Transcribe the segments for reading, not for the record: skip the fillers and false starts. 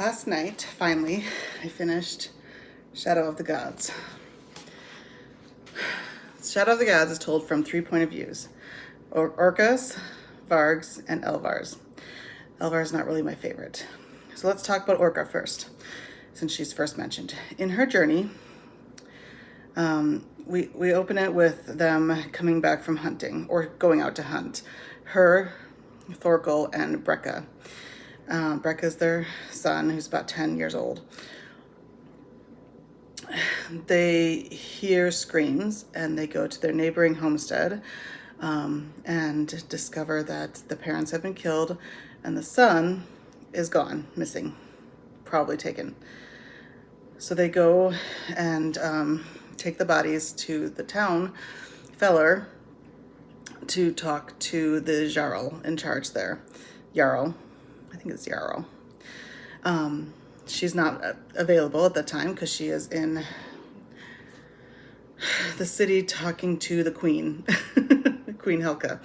Last night, finally, I finished Shadow of the Gods. Shadow of the Gods is told from 3 point of views: Orcas, Vargs, and Elvars. Elvar's not really my favorite. So let's talk about Orca first, since she's first mentioned. In her journey, we open it with them coming back from hunting, or going out to hunt. Her, Thorkel, and Brekka. Brekka's their son, who's about 10 years old. They hear screams and they go to their neighboring homestead and discover that the parents have been killed and the son is gone, missing, probably taken. So they go and take the bodies to the town feller to talk to the Jarl in charge there. Jarl. I think it's Jarl. She's not available at the time because she is in the city talking to the queen, Queen Helka.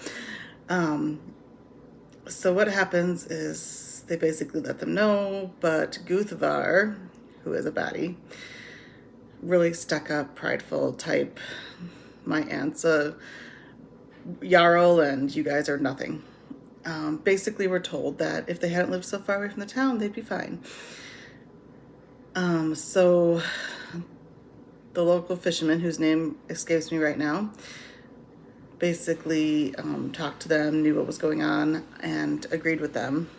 So what happens is they basically let them know, but Guthvar, who is a baddie, really stuck up, prideful type. My aunt's a Jarl and you guys are nothing. Basically, we're told that if they hadn't lived so far away from the town, they'd be fine. So the local fisherman, whose name escapes me right now, basically talked to them, knew what was going on, and agreed with them.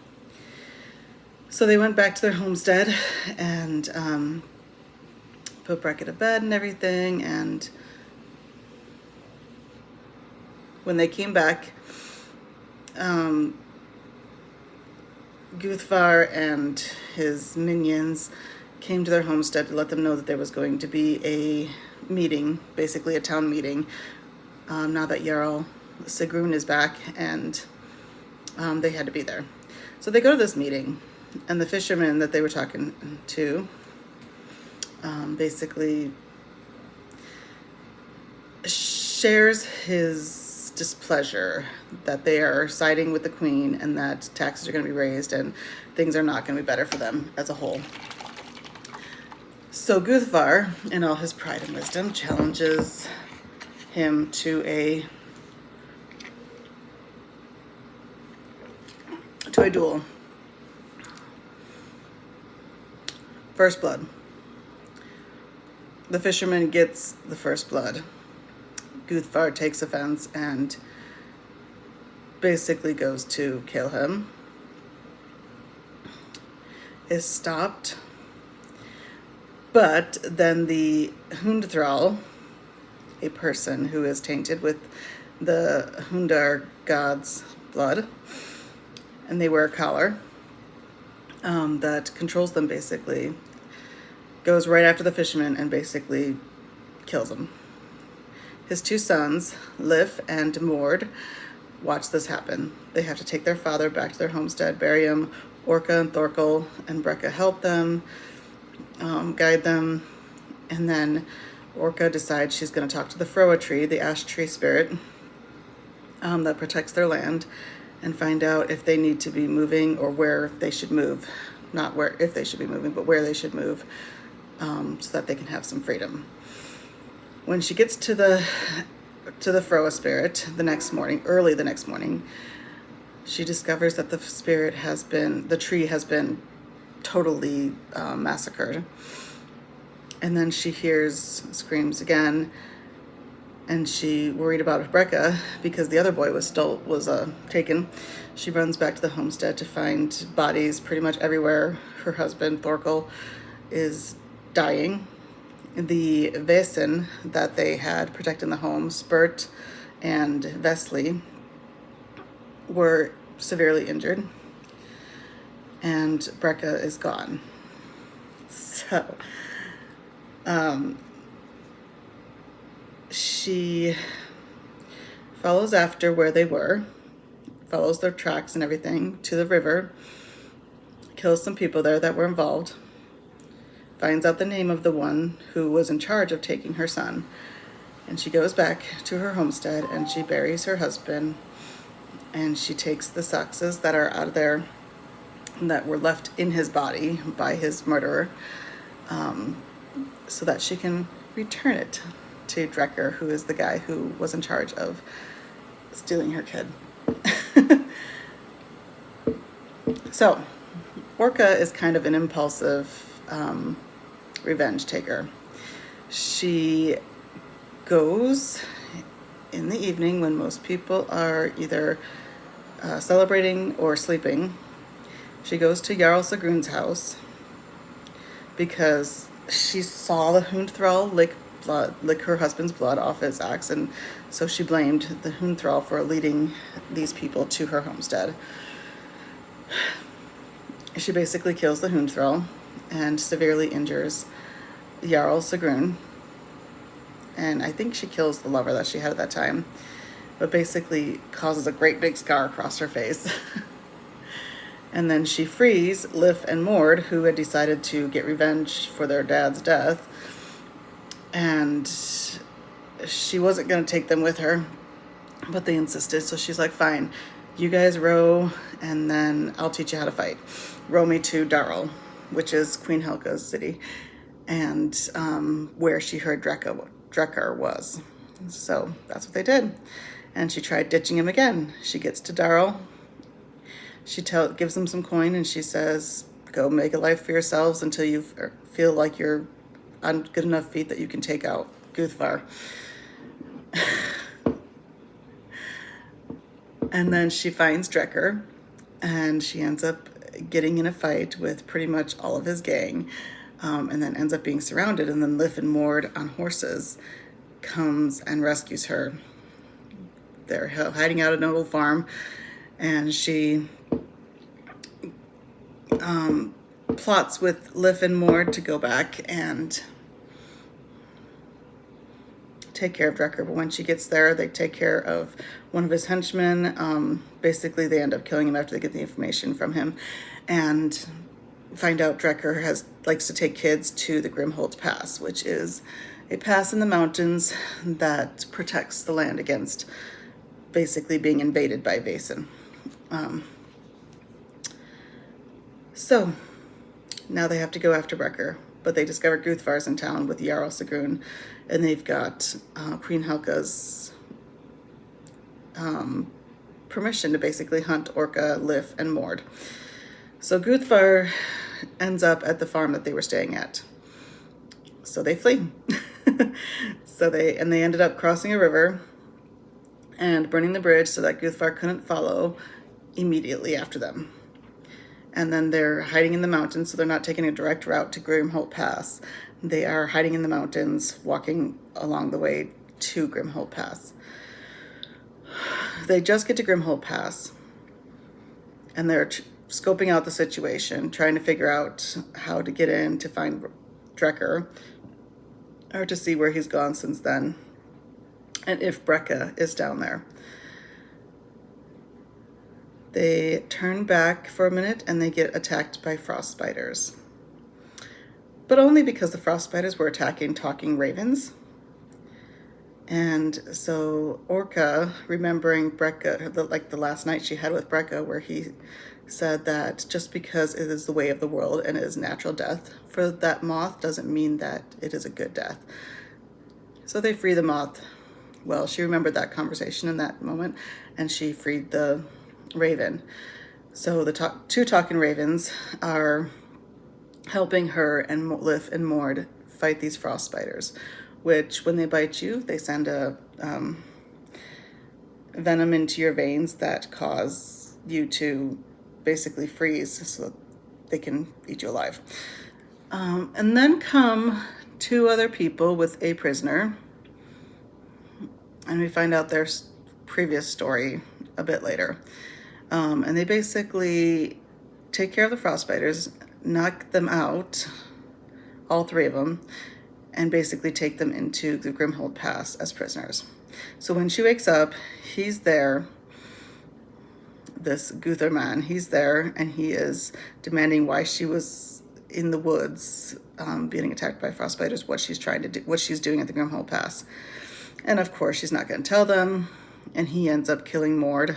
So they went back to their homestead and put Brekka to bed and everything. And when they came back, Guthvar and his minions came to their homestead to let them know that there was going to be a meeting, basically a town meeting, now that Jarl Sigrun is back, and they had to be there. So they go to this meeting, and the fisherman that they were talking to basically shares his displeasure that they are siding with the queen and that taxes are going to be raised and things are not going to be better for them as a whole. So Guthvar, in all his pride and wisdom, challenges him to a duel. First blood. The fisherman gets the first blood. Guthvar takes offense and basically goes to kill him. Is stopped. But then the Hundthrall, a person who is tainted with the Hundar god's blood, and they wear a collar that controls them basically, goes right after the fisherman and basically kills him. His 2 sons, Lif and Mord, watch this happen. They have to take their father back to their homestead, bury him. Orca and Thorkel and Brekka help them, guide them, and then Orca decides she's going to talk to the Froa tree, the ash tree spirit that protects their land, and find out if they need to be moving or where they should move. Not where if they should be moving, but where they should move, so that they can have some freedom. When she gets to the Froa spirit early the next morning, she discovers that the tree has been totally massacred. And then she hears screams again, and she worried about Brekka because the other boy was taken. She runs back to the homestead to find bodies pretty much everywhere. Her husband, Thorkel, is dying. The Vesen that they had protecting the home, Spurt and Vesli, were severely injured, and Brekka is gone. So she follows after where they were, follows their tracks and everything to the river, kills some people there that were involved, finds out the name of the one who was in charge of taking her son, and she goes back to her homestead and she buries her husband, and she takes the saxes that are out of their that were left in his body by his murderer, so that she can return it to Drecker, who is the guy who was in charge of stealing her kid. So, Orca is kind of an impulsive revenge taker. She goes in the evening when most people are either celebrating or sleeping. She goes to Jarl Sigrun's house because she saw the Hundthrall lick her husband's blood off his axe, and so she blamed the Hundthrall for leading these people to her homestead. She basically kills the Hundthrall and severely injures Jarl Sigrun. And I think she kills the lover that she had at that time, but basically causes a great big scar across her face. And then she frees Lif and Mord, who had decided to get revenge for their dad's death. And she wasn't going to take them with her, but they insisted. So she's like, fine, you guys row, and then I'll teach you how to fight. Row me to Darrell, which is Queen Helga's city, and where she heard Drecker was. So that's what they did. And she tried ditching him again. She gets to Darrell. She gives them some coin, and she says, go make a life for yourselves until you feel like you're on good enough feet that you can take out Guthvar. And then she finds Drecker, and she ends up getting in a fight with pretty much all of his gang, and then ends up being surrounded. And then Lif and Mord on horses comes and rescues her. They're hiding out at an old farm, and she plots with Lif and Mord to go back and take care of Drecker. But when she gets there, they take care of one of his henchmen. Basically, they end up killing him after they get the information from him, and find out Drecker likes to take kids to the Grimholt Pass, which is a pass in the mountains that protects the land against basically being invaded by Vaesen. So now they have to go after Drecker, but they discover Guthvar's in town with Jarl Sigrun, and they've got Queen Helga's permission to basically hunt Orca, Lif, and Mord. So Guthvar ends up at the farm that they were staying at. So they flee. They ended up crossing a river and burning the bridge so that Guthvar couldn't follow immediately after them. And then they're hiding in the mountains, so they're not taking a direct route to Grimholt Pass. They are hiding in the mountains, walking along the way to Grimholt Pass. They just get to Grimholt Pass, and they're scoping out the situation, trying to figure out how to get in to find Drecker, or to see where he's gone since then, and if Brekka is down there. They turn back for a minute, and they get attacked by frost spiders. But only because the frost spiders were attacking talking ravens. And so Orca, remembering Brekka, the last night she had with Brekka, where he said that just because it is the way of the world and it is natural death for that moth doesn't mean that it is a good death. So they free the moth. Well, she remembered that conversation in that moment, and she freed the raven. So the two talking ravens are helping her and Lif and Mord fight these frost spiders, which when they bite you, they send a venom into your veins that cause you to basically freeze so they can eat you alive. And then come two other people with a prisoner, and we find out their previous story a bit later. And they basically take care of the frost spiders, knock them out, all three of them, and basically take them into the Grimholt Pass as prisoners. So when she wakes up, he's there, this Guthar man, he's there, and he is demanding why she was in the woods being attacked by frost spiders, what she's trying to do, what she's doing at the Grimholt Pass. And of course, she's not going to tell them, and he ends up killing Mord.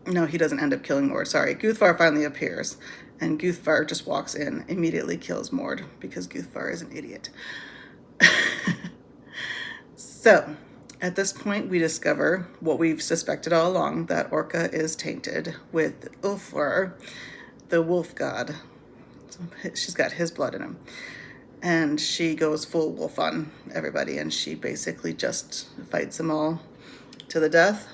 No, he doesn't end up killing Mord. Sorry. Guthvar finally appears, and Guthvar just walks in, immediately kills Mord because Guthvar is an idiot. So, at this point, we discover what we've suspected all along, that Orca is tainted with Ulfar, the wolf god. She's got his blood in him. And she goes full wolf on everybody, and she basically just fights them all to the death.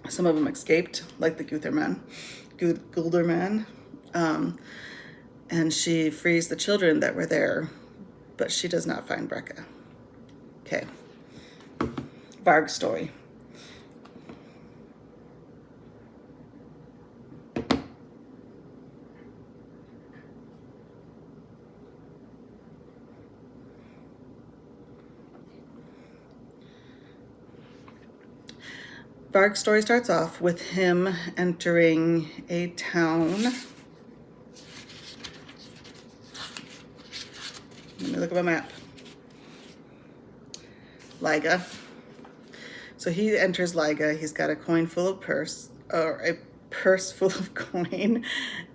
Some of them escaped, like the Guulderman. And she frees the children that were there, but she does not find Brekka. Okay. Varg's story. Varg's story starts off with him entering a town. Let me look at my map. Liga. So he enters Liga. He's got a coin full of purse, or a purse full of coin,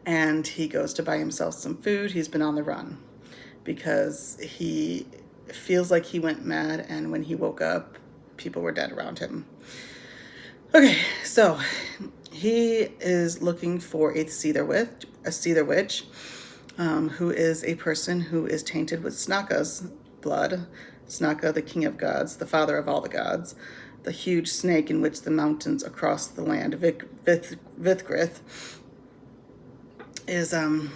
and he goes to buy himself some food. He's been on the run because he feels like he went mad, and when he woke up, people were dead around him. Okay, so he is looking for a Seether witch, who is a person who is tainted with Snaka's blood. Snaka, the king of gods, the father of all the gods, the huge snake in which the mountains across the land, Vithgrith, is, the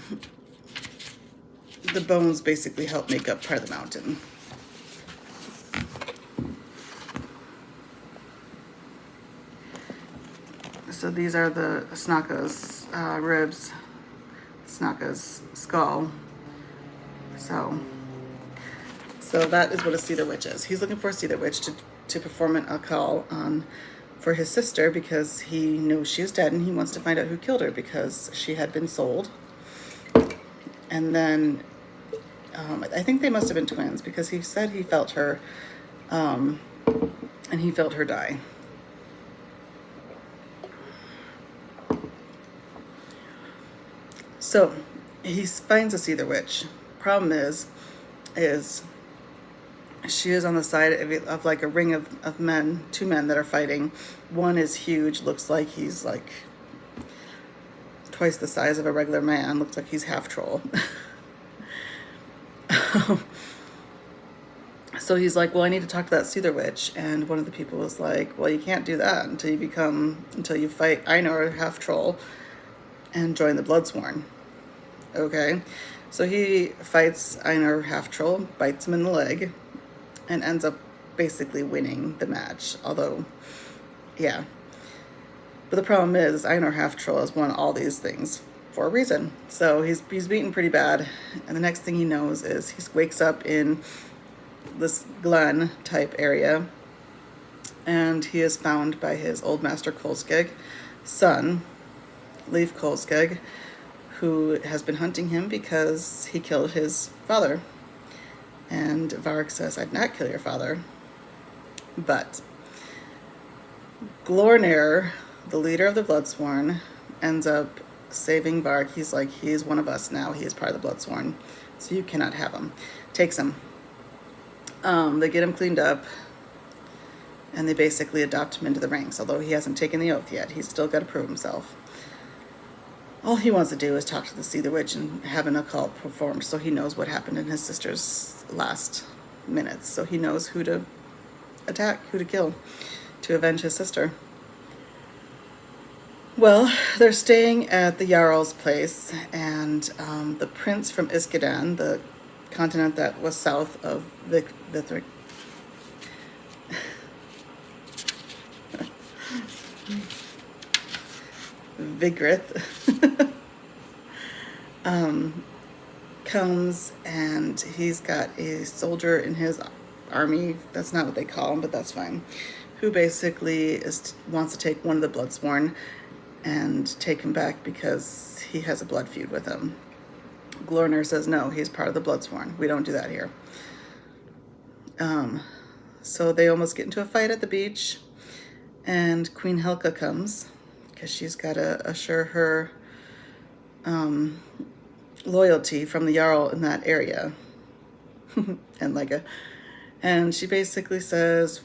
bones basically help make up part of the mountain. So these are the Snaka's ribs, Snaka's skull. So that is what a Seether witch is. He's looking for a Seether witch to perform an Akal on for his sister because he knows she is dead, and he wants to find out who killed her because she had been sold. And then I think they must have been twins because he said he felt her, and he felt her die. So he finds a Seether witch. Problem is she is on the side of like a ring of men, two men that are fighting. One is huge, looks like he's like twice the size of a regular man, looks like he's half troll. So he's like, well, I need to talk to that Seether witch. And one of the people was like, well, you can't do that until you fight Einar, half troll, and join the Bloodsworn. Okay, so he fights Einar, half troll, bites him in the leg, and ends up basically winning the match. Although, yeah. But the problem is Einar, half troll, has won all these things for a reason. So he's beaten pretty bad, and the next thing he knows is he wakes up in this glen type area, and he is found by his old master Kolskeg's son, Leif Kolskeg, who has been hunting him because he killed his father. And Varg says, I'd not kill your father. But Glornir, the leader of the Bloodsworn, ends up saving Varg. He's like, he's one of us now. He is part of the Bloodsworn. So you cannot have him. Takes him. They get him cleaned up, and they basically adopt him into the ranks, although he hasn't taken the oath yet. He's still got to prove himself. All he wants to do is talk to the Seether witch and have an occult performed so he knows what happened in his sister's last minutes. So he knows who to attack, who to kill, to avenge his sister. Well, they're staying at the Jarl's place, and the prince from Iskadan, the continent that was south of Vithric, Vigrith, comes, and he's got a soldier in his army. That's not what they call him, but that's fine. Who basically wants to take one of the Bloodsworn and take him back because he has a blood feud with him. Glornir says no, he's part of the Bloodsworn. We don't do that here. So they almost get into a fight at the beach, and Queen Helka comes. because she's got to assure her loyalty from the Jarl in that area. And she basically says,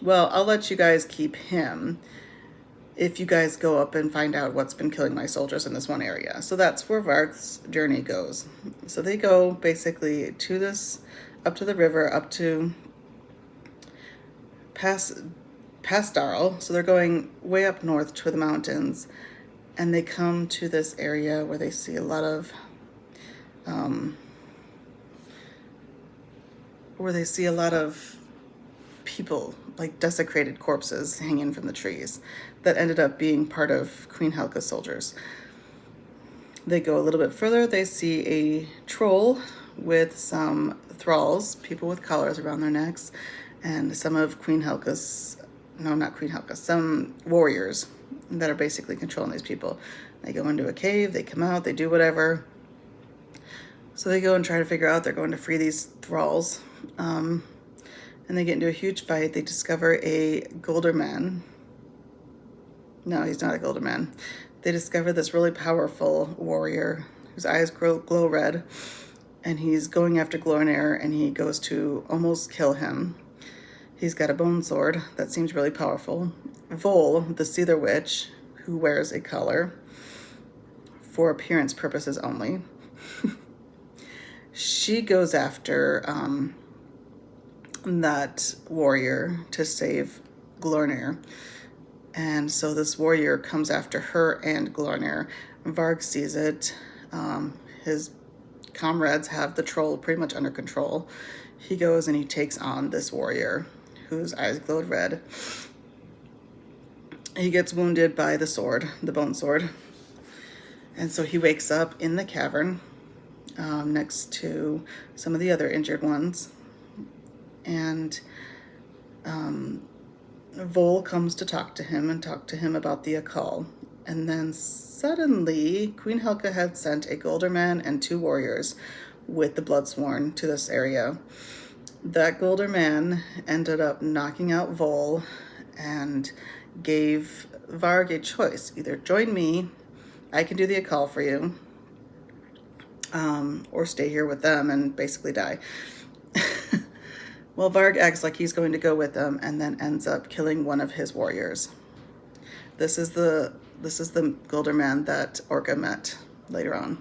well, I'll let you guys keep him if you guys go up and find out what's been killing my soldiers in this one area. So that's where Varg's journey goes. So they go basically to this, up to the river, up to past Darl. So they're going way up north to the mountains, and they come to this area where they see a lot of people, like desecrated corpses hanging from the trees that ended up being part of Queen Helga's soldiers. They go a little bit further, they see a troll with some thralls, people with collars around their necks, and some of some warriors that are basically controlling these people. They go into a cave, they come out, they do whatever. So they go and try to figure out, they're going to free these thralls. And they get into a huge fight. They discover a Golder man. No, he's not a Golder man. They discover this really powerful warrior whose eyes glow red, and he's going after Glornair, and he goes to almost kill him. He's got a bone sword that seems really powerful. Vol, the Seether Witch, who wears a collar for appearance purposes only, she goes after that warrior to save Glornair. And so this warrior comes after her and Glornair. Varg sees it. His comrades have the troll pretty much under control. He goes and he takes on this warrior whose eyes glowed red. He gets wounded by the sword, the bone sword. And so he wakes up in the cavern next to some of the other injured ones. And Vol comes to talk to him about the Akal. And then suddenly, Queen Helga had sent a Golder man and 2 warriors with the Bloodsworn to this area. That Golder man ended up knocking out Vol and gave Varg a choice. Either join me, I can do the Akal for you, or stay here with them and basically die. Well, Varg acts like he's going to go with them and then ends up killing one of his warriors. This is the Golder man that Orca met later on.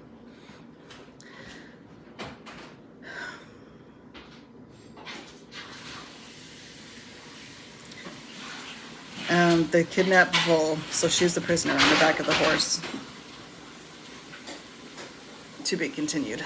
They kidnap Vol, so she's the prisoner on the back of the horse. To be continued.